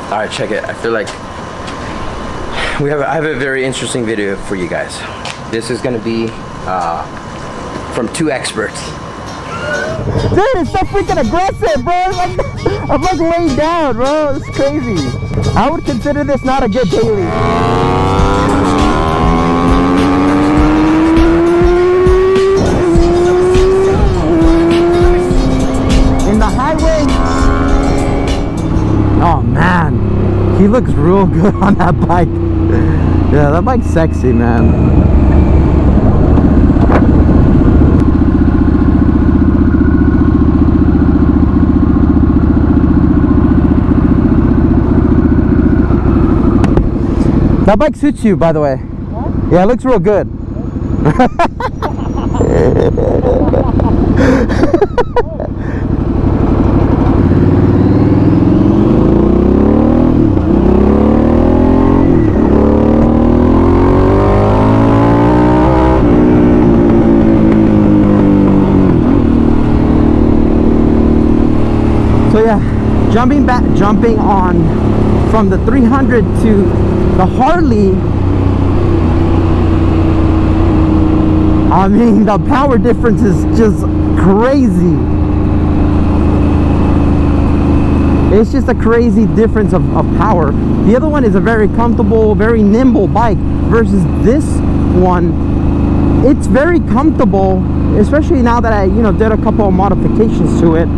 All right, check it. I feel like I have a very interesting video for you guys. This is gonna be from two experts. Dude, it's so freaking aggressive, bro. I'm like laying down, bro. It's crazy. I would consider this not a good daily. In the highway. Oh man, he looks real good on that bike. Yeah, that bike's sexy, man. That bike suits you, by the way. What? Yeah, it looks real good. So yeah, jumping on from the 300 to the Harley, I mean, the power difference is just crazy. It's just a crazy difference of power. The other one is a very comfortable, very nimble bike versus this one. It's very comfortable, especially now that I, did a couple of modifications to it.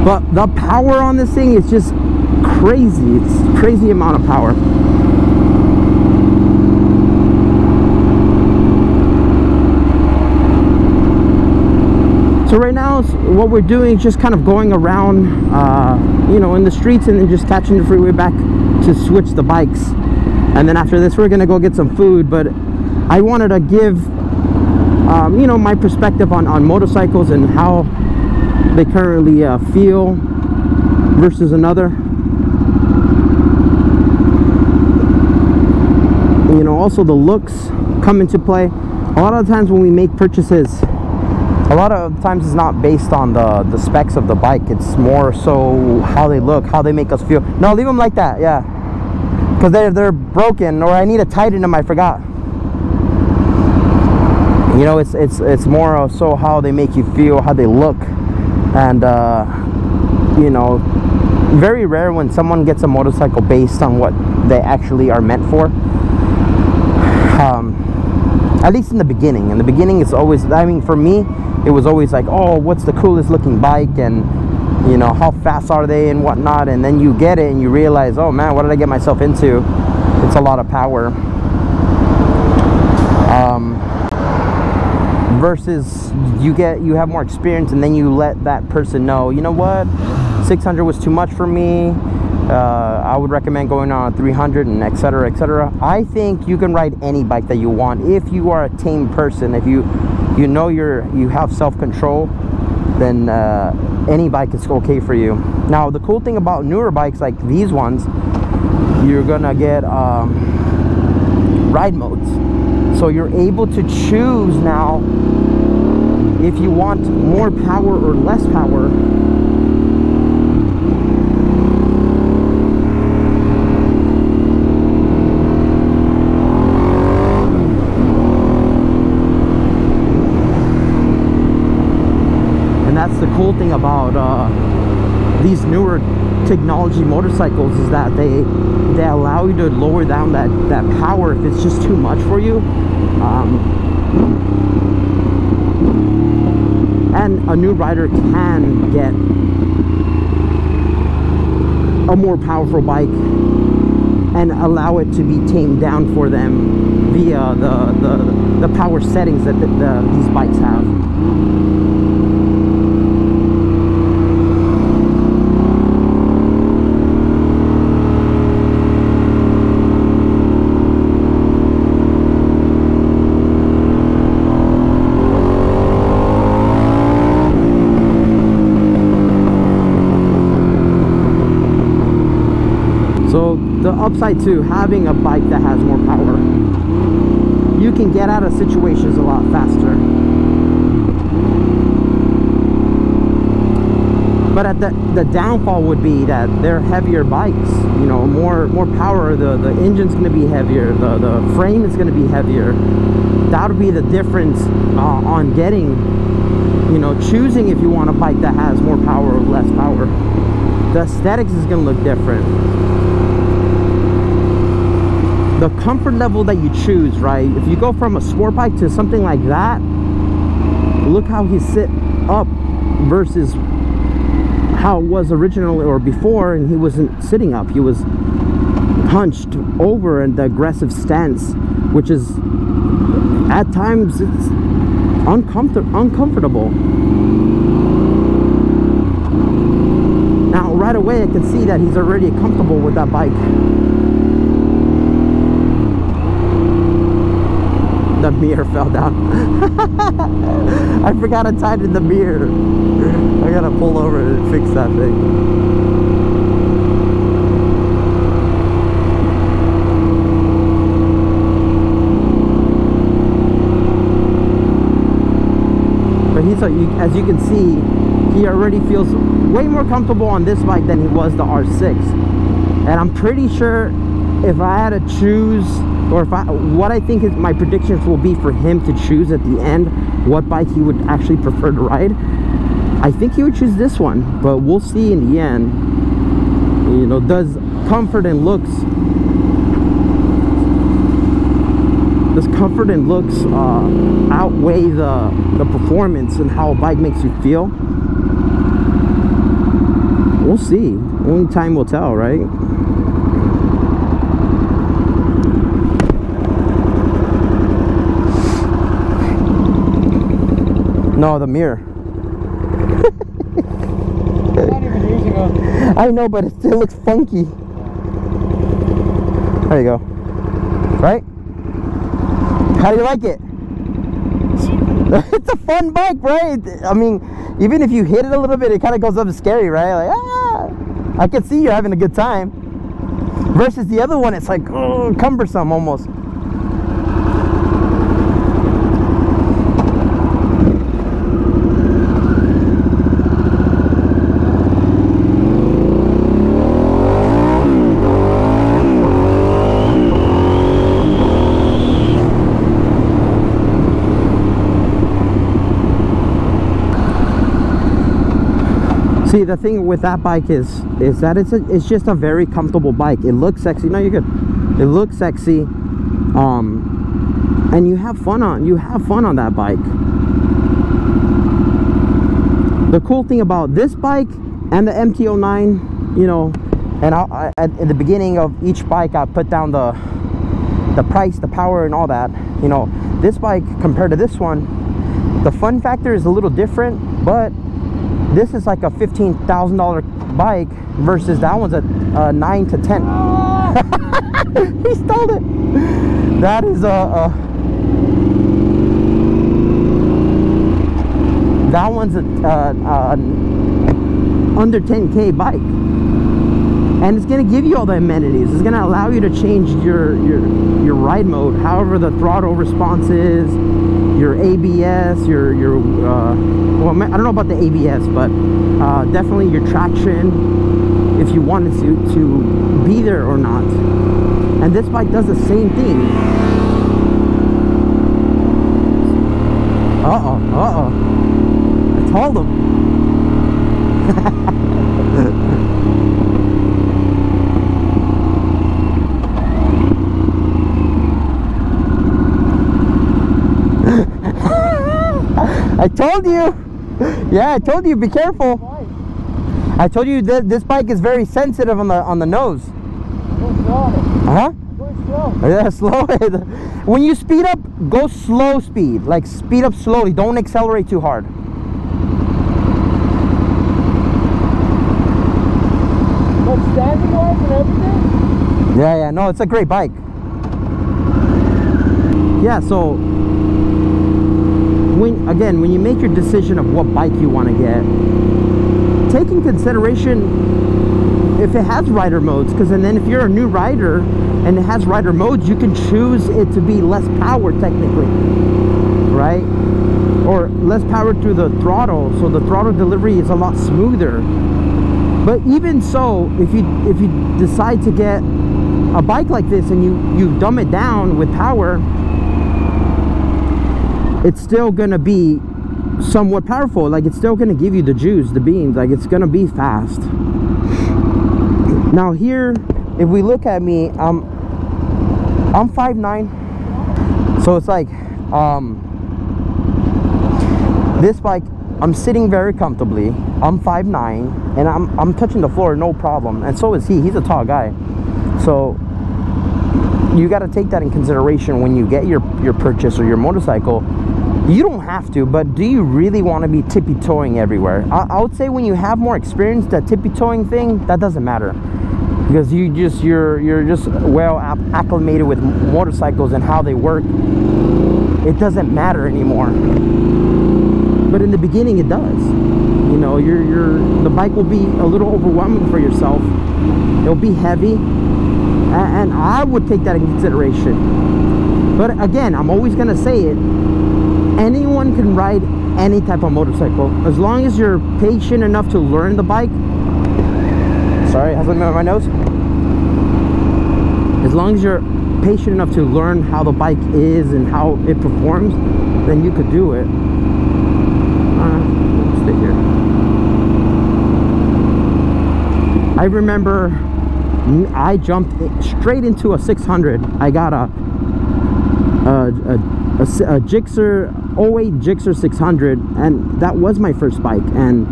But the power on this thing is just crazy. It's a crazy amount of power. So right now what we're doing is just kind of going around in the streets and then just catching the freeway back to switch the bikes. And then after this we're gonna go get some food. But I wanted to give my perspective on motorcycles and how they currently feel versus another. Also the looks come into play. A lot of the times when we make purchases, a lot of times it's not based on the specs of the bike. It's more so how they look, how they make us feel. No, leave them like that, yeah, because they're broken, or I need to tighten them. I forgot. It's more so how they make you feel, how they look. And very rare when someone gets a motorcycle based on what they actually are meant for. At least in the beginning. In the beginning, it's always, I mean, for me, it was always like, oh, what's the coolest looking bike, and how fast are they and whatnot. And then you get it and you realize, oh man, what did I get myself into? It's a lot of power. Versus you have more experience, and then you let that person know, you know what, 600 was too much for me. I would recommend going on a 300 and etc, etc. I think you can ride any bike that you want if you are a tame person. If you have self-control, then any bike is okay for you. Now the cool thing about newer bikes like these ones, you're gonna get ride modes. So you're able to choose now if you want more power or less power. And that's the cool thing about these newer technology motorcycles, is that they allow you to lower down that power if it's just too much for you. And a new rider can get a more powerful bike and allow it to be tamed down for them via the power settings that these bikes have. So the upside to having a bike that has more power, you can get out of situations a lot faster. But at the downfall would be that they're heavier bikes, you know, more power. The engine's going to be heavier, the frame is going to be heavier. That would be the difference on getting, you know, choosing if you want a bike that has more power or less power. The aesthetics is going to look different. The comfort level that you choose, right? If you go from a sport bike to something like that, look how he sit up versus how it was originally or before, and he wasn't sitting up, he was hunched over in the aggressive stance, which is at times it's uncomfortable. Now right away I can see that he's already comfortable with that bike. The mirror fell down. I forgot I tightened the mirror. I gotta pull over and fix that thing. But he's, as you can see, he already feels way more comfortable on this bike than he was the R6. And I'm pretty sure if I had to choose, or what I think my predictions will be for him to choose at the end, what bike he would actually prefer to ride, I think he would choose this one. But we'll see in the end. You know, does comfort and looks outweigh the performance and how a bike makes you feel? We'll see. Only time will tell, right? No, the mirror. I'm not even using them. I know, but it still looks funky. There you go. Right? How do you like it? It's a fun bike, right? I mean, even if you hit it a little bit, it kind of goes up scary, right? Like, ah! I can see you're having a good time. Versus the other one, it's like, oh, cumbersome almost. See, the thing with that bike is that it's just a very comfortable bike. It looks sexy. No, you're good. It looks sexy, and you have fun on that bike. The cool thing about this bike and the mt09, you know, and at the beginning of each bike I put down the price, the power, and all that. You know, this bike compared to this one, the fun factor is a little different, but this is like a $15,000 bike versus that one's a 9 to 10. He stole it. That is that one's a under 10K bike, and it's gonna give you all the amenities. It's gonna allow you to change your ride mode, however the throttle response is, your ABS, well, I don't know about the ABS, but definitely your traction, if you wanted to be there or not. And this bike does the same thing. Uh-oh. I told him. I told you. Yeah, I told you, be careful. I told you that this bike is very sensitive on the nose. Huh? Yeah, slow. When you speed up, go slow speed. Like, speed up slowly. Don't accelerate too hard. But standing wise and everything? Yeah, no, it's a great bike. Yeah, so when you make your decision of what bike you want to get, take in consideration if it has rider modes, because then if you're a new rider and it has rider modes, you can choose it to be less power technically, right? or less power through the throttle, so the throttle delivery is a lot smoother. But even so, if you decide to get a bike like this and you dumb it down with power, it's still gonna be somewhat powerful. Like, it's still gonna give you the juice, the beans. Like, it's gonna be fast. Now here, if we look at me, I'm 5'9", so it's like this bike, I'm sitting very comfortably. I'm 5'9", and I'm touching the floor no problem, and so is he. He's a tall guy, so you got to take that in consideration when you get your purchase or your motorcycle. You don't have to, but do you really want to be tippy-toeing everywhere? I would say when you have more experience, that tippy-toeing thing, that doesn't matter, because you're just well acclimated with motorcycles and how they work. It doesn't matter anymore. But in the beginning, it does. You know, the bike will be a little overwhelming for yourself. It'll be heavy, and I would take that in consideration. But again, I'm always gonna say it. Anyone can ride any type of motorcycle as long as you're patient enough to learn the bike. Sorry, I have something on my nose. As long as you're patient enough to learn how the bike is and how it performs, then you could do it. Stay here. I remember I jumped straight into a 600. I got a Gixxer 08 Gixxer 600, and that was my first bike. And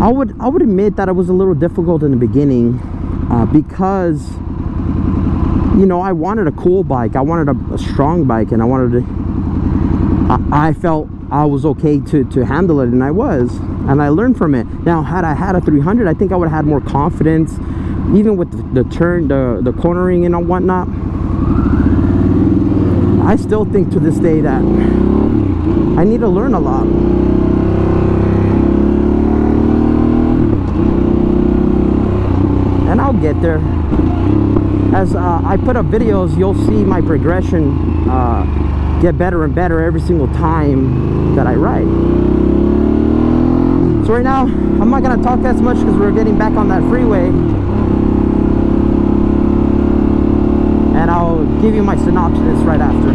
I would admit that it was a little difficult in the beginning, because you know, I wanted a cool bike. I wanted a strong bike, and I felt I was okay to handle it, and I was, and I learned from it. Now, had I had a 300, I think I would have had more confidence, even with the turn, the cornering and whatnot. I still think to this day that I need to learn a lot. And I'll get there. As I put up videos, you'll see my progression get better and better every single time that I ride. So right now, I'm not gonna talk as much because we're getting back on that freeway. And I'll give you my synopsis right after.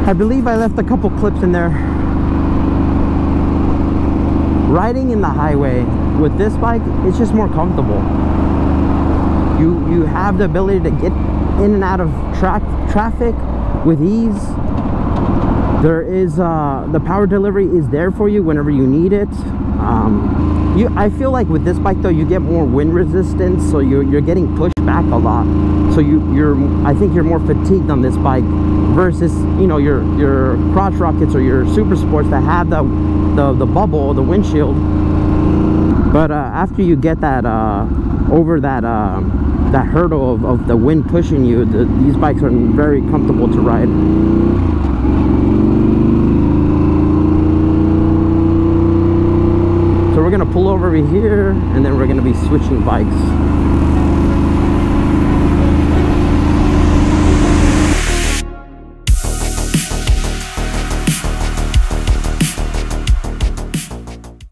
I believe I left a couple clips in there. Riding in the highway with this bike, it's just more comfortable. You have the ability to get in and out of traffic with ease. There is the power delivery is there for you whenever you need it. I feel like with this bike though, you get more wind resistance, so you're getting pushed back a lot. So I think you're more fatigued on this bike versus, you know, your crotch rockets or your super sports that have the bubble, the windshield. But after you get that over that hurdle of the wind pushing you, these bikes are very comfortable to ride. So we're gonna pull over here, and then we're gonna be switching bikes.